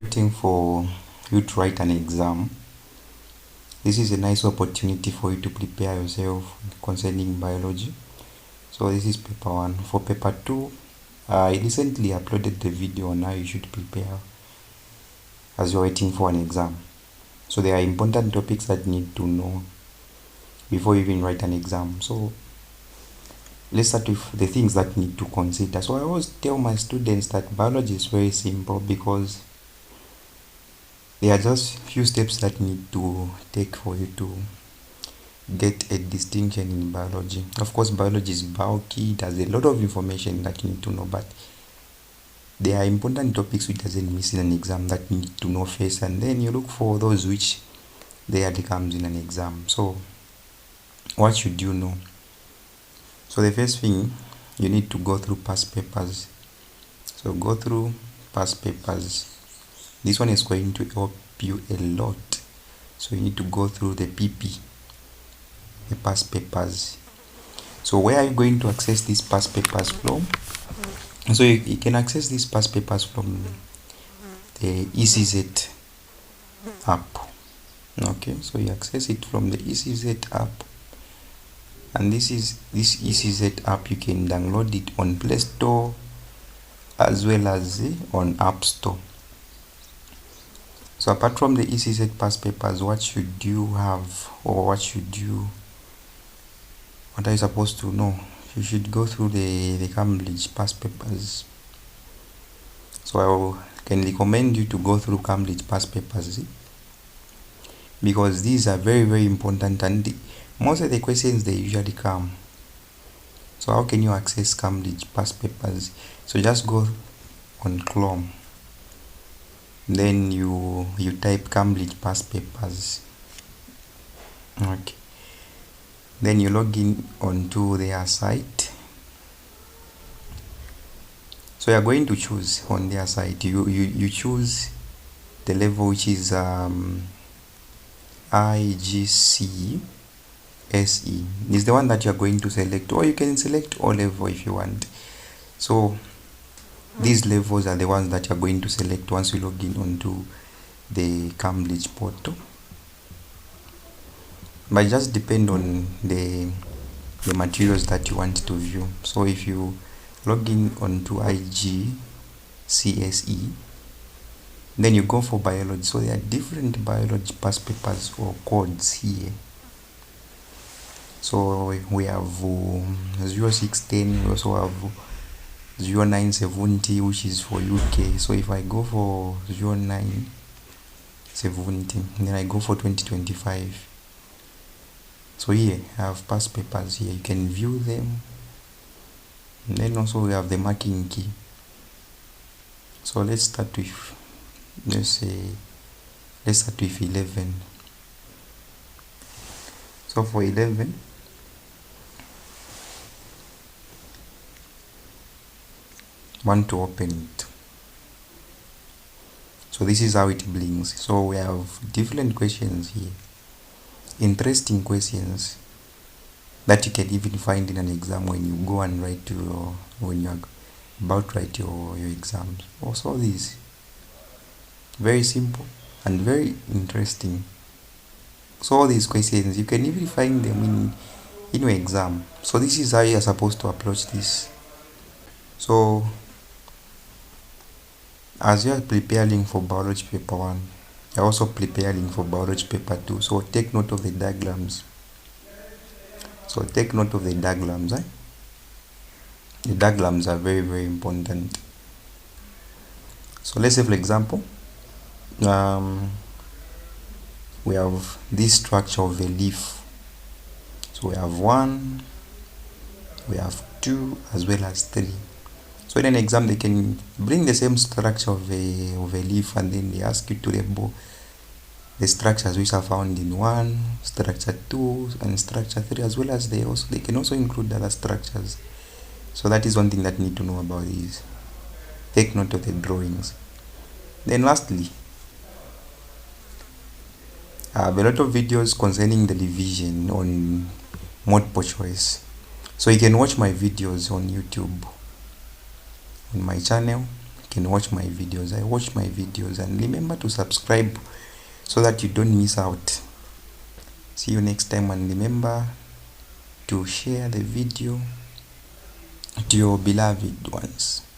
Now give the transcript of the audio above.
Waiting for you to write an exam. This is a nice opportunity for you to prepare yourself concerning biology. So this is paper 1. For paper 2, I recently uploaded the video on how you should prepare as you're waiting for an exam. So there are important topics that you need to know before you even write an exam. So let's start with the things that you need to consider. So I always tell my students that biology is very simple because there are just few steps that you need to take for you to get a distinction in biology. Of course, biology is bulky, it has a lot of information that you need to know, but there are important topics which doesn't miss in an exam that you need to know first, and then you look for those which rarely comes in an exam. So what should you know? So the first thing, you need to go through past papers. So go through past papers. This one is going to help you a lot. So you need to go through the PP, the past papers. So where are you going to access these past papers from? So you can access these past papers from the ECZ app. Okay, so you access it from the ECZ app, and this ECZ app, you can download it on Play Store as well as on App Store. So apart from the ECZ past papers, what should you have, or what are you supposed to know? You should go through the Cambridge past papers. So I can recommend you to go through Cambridge past papers, because these are very, very important, and most of the questions, they usually come. So how can you access Cambridge past papers? So just go on Chrome, then you type Cambridge past papers. Okay, then you log in onto their site. So you're going to choose on their site, you choose the level which is IGC SE is the one that you're going to select, or you can select all level if you want. So these levels are the ones that you're going to select once you log in onto the Cambridge portal, but just depend on the materials that you want to view. So if you log in onto IGCSE, then you go for biology. So there are different biology past papers or codes here. So we have 0610, we also have 0970, which is for UK. So if I go for 0970, then I go for 2025. So here I have past papers here, you can view them. And then also we have the marking key. So let's start with, let's start with 11. So for 11, want to open it. So this is how it blinks. So we have different questions here, interesting questions that you can even find in an exam when you go and write when you're about to write your exams. Also this, very simple and very interesting. So all these questions, you can even find them in your exam. So this is how you are supposed to approach this. So as you are preparing for biology paper 1, you're also preparing for biology paper 2. So take note of the diagrams. So take note of the diagrams. The diagrams are very, very important. So let's say, for example, we have this structure of a leaf. So we have 1, we have 2, as well as 3. So in an exam, they can bring the same structure of a leaf, and then they ask you to label the structures which are found in 1, structure 2, and structure 3, as well as they can also include other structures. So that is one thing that you need to know about these. Take note of the drawings. Then lastly, I have a lot of videos concerning the revision on multiple choice. So you can watch my videos on YouTube, on my channel, can watch my videos. I watch my videos, and remember to subscribe so that you don't miss out. See you next time, and remember to share the video to your beloved ones.